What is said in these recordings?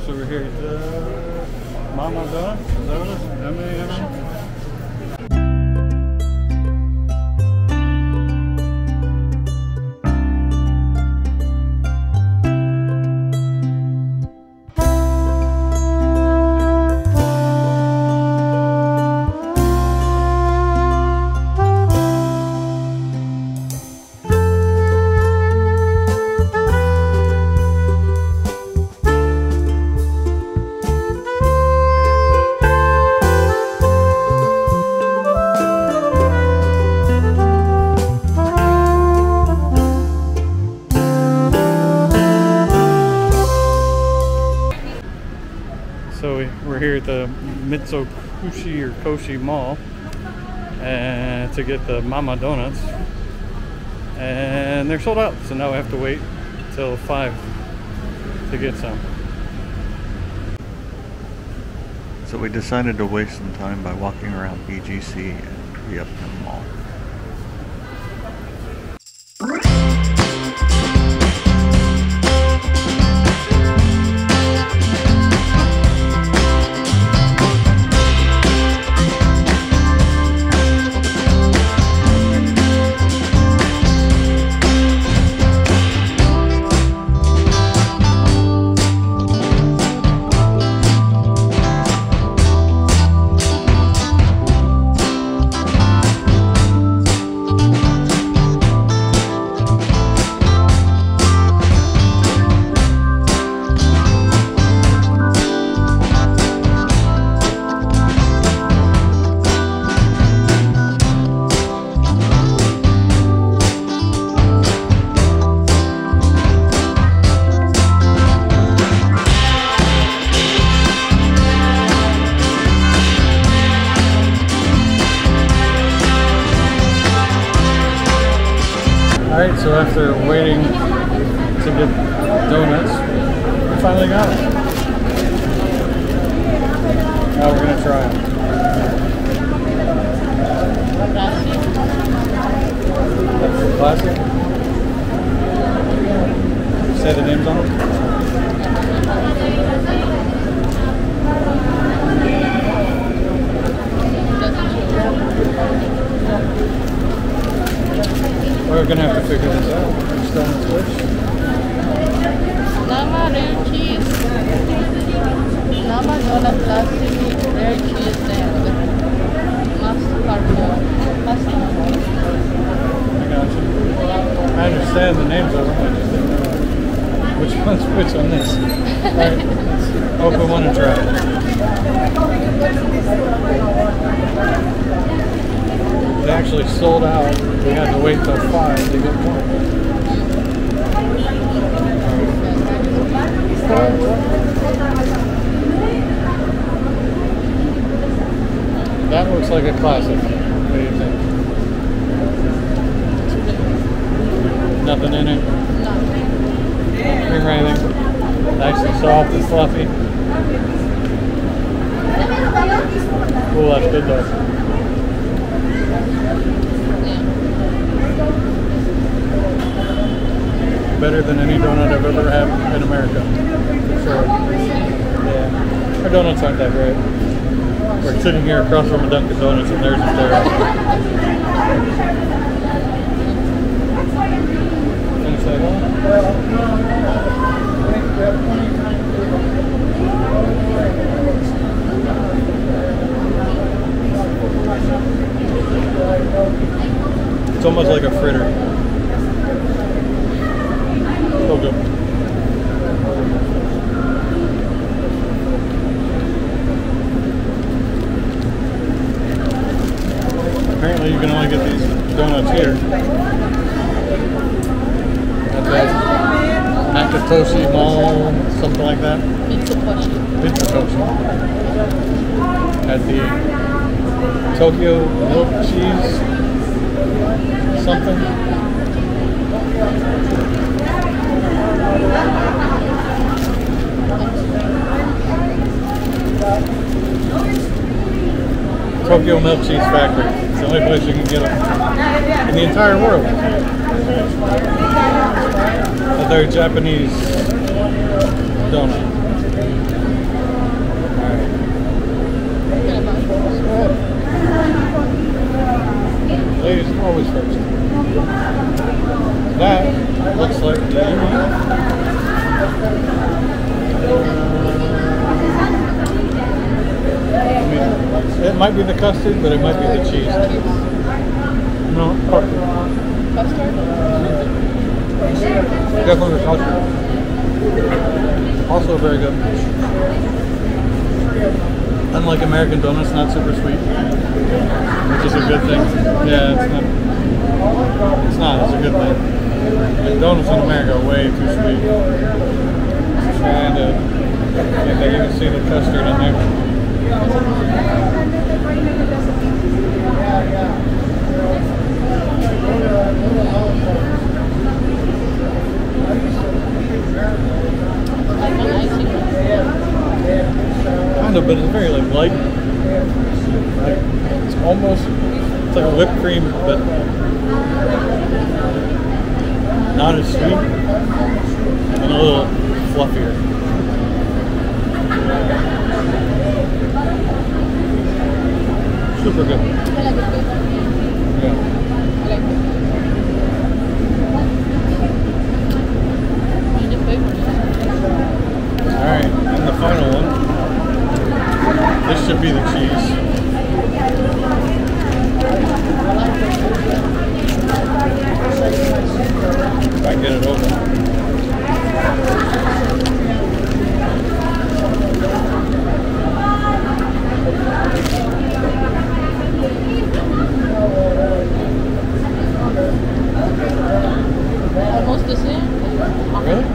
So we're here at Mama Donuts. Is that what it is? M-A-M-A? So we're here at the Mitsukoshi Mall and to get the Mama Donuts, and they're sold out, so now we have to wait till 5 to get some. So we decided to waste some time by walking around BGC and the Uptown Mall. Alright, so after waiting to get donuts, we finally got it. Now we're going to try them. Classic? Say the names on them? We're gonna have to figure this out. Which donut's which? Llama rare cheese. Llama donut classic rare cheese and mascarpone. I got you. I understand the names of them. I just didn't know which one's which on this. Alright, let's open one and try it. They actually sold out. We had to wait till 5 to get more. That looks like a classic. What do you think? Nothing in it? Nothing. Cream or anything? Nice and soft and fluffy. Oh, that's good though. Better than any donut I've ever had in America, for sure. Yeah, our donuts aren't that great. We're sitting here across from a Dunkin' Donuts and theirs is terrible. Finish that one? It's almost like a fritter. So good. Apparently you can only get these donuts here. At the Mitsukoshi Mall, something like that. Mitsukoshi. At the Tokyo milk cheese something. Tokyo Milk Cheese Factory. It's the only place you can get them in the entire world. A very Japanese donut. It might be the custard, but it might be the cheese. No, custard. Custard? Definitely the custard. Also very good. Unlike American donuts, not super sweet, which is a good thing. Yeah, it's not. It's not. It's a good thing. And donuts in America are way too sweet. And you can see the custard in there. Kind of, but it's very like light. Like it's almost like a whipped cream, but not as sweet and a little fluffier. Super good. Yeah. Alright, and the final one. This should be the cheese. If I can get it open. Almost the same. Really?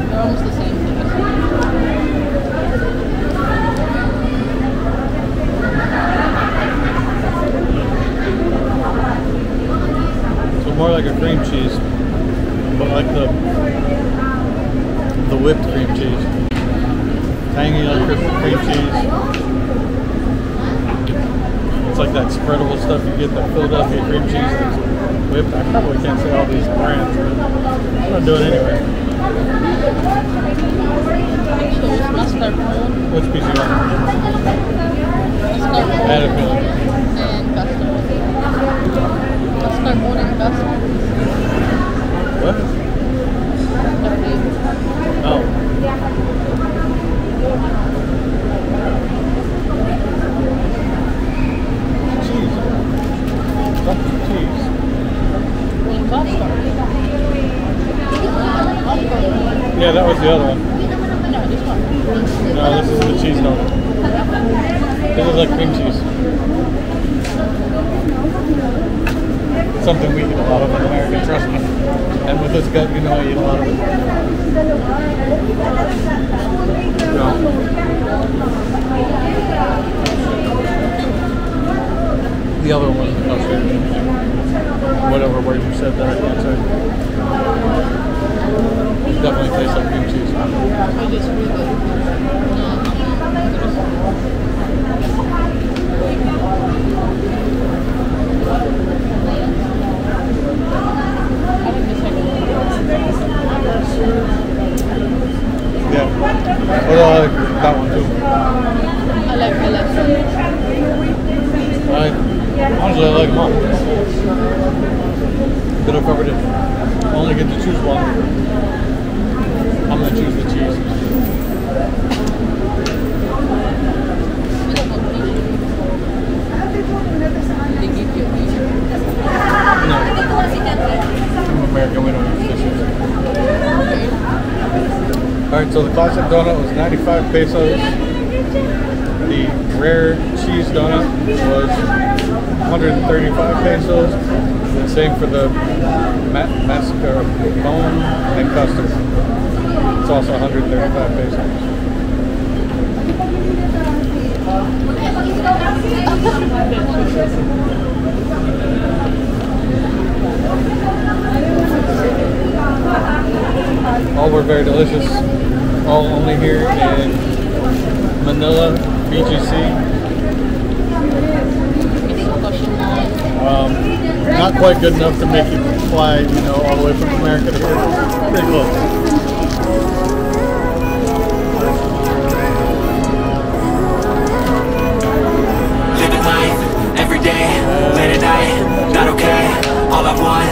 They're almost the same. So more like a cream cheese, but like the whipped cream cheese. Tangy like cream cheese. It's like that spreadable stuff you get, that Philadelphia cream cheese that's whipped. I probably can't say all these brands, but I'm gonna do it anyway. So it's mascarpone. Which piece you want? Mascarpone Add a feeling. and custard. Mascarpone and custard. What? Oh. Cheese. Something cheese. And custard. Yeah, that was the other one. No, this one. No, this is the cheese donut. This is like cream cheese. Something we eat a lot of in America, trust me. And with this gut, you know I eat a lot of it. No. The other one was the custard. Whatever word you said that I can't say. It definitely tastes like cream cheese. It is really good. Yeah. Although I like that one too. I like Honestly, I like them all. But if I were to only get to choose one, I'm going to choose the cheese. They give you No. In America, we don't use dishes. Alright, so the classic donut was 95 pesos. The rare cheese donut was 135 pesos. The same for the mascarpone and custard. It's also 135 pesos. All were very delicious. All only here in Manila, BGC. Mitsukoshi Mall. Not quite good enough to make you fly, all the way from America to here. Pretty close.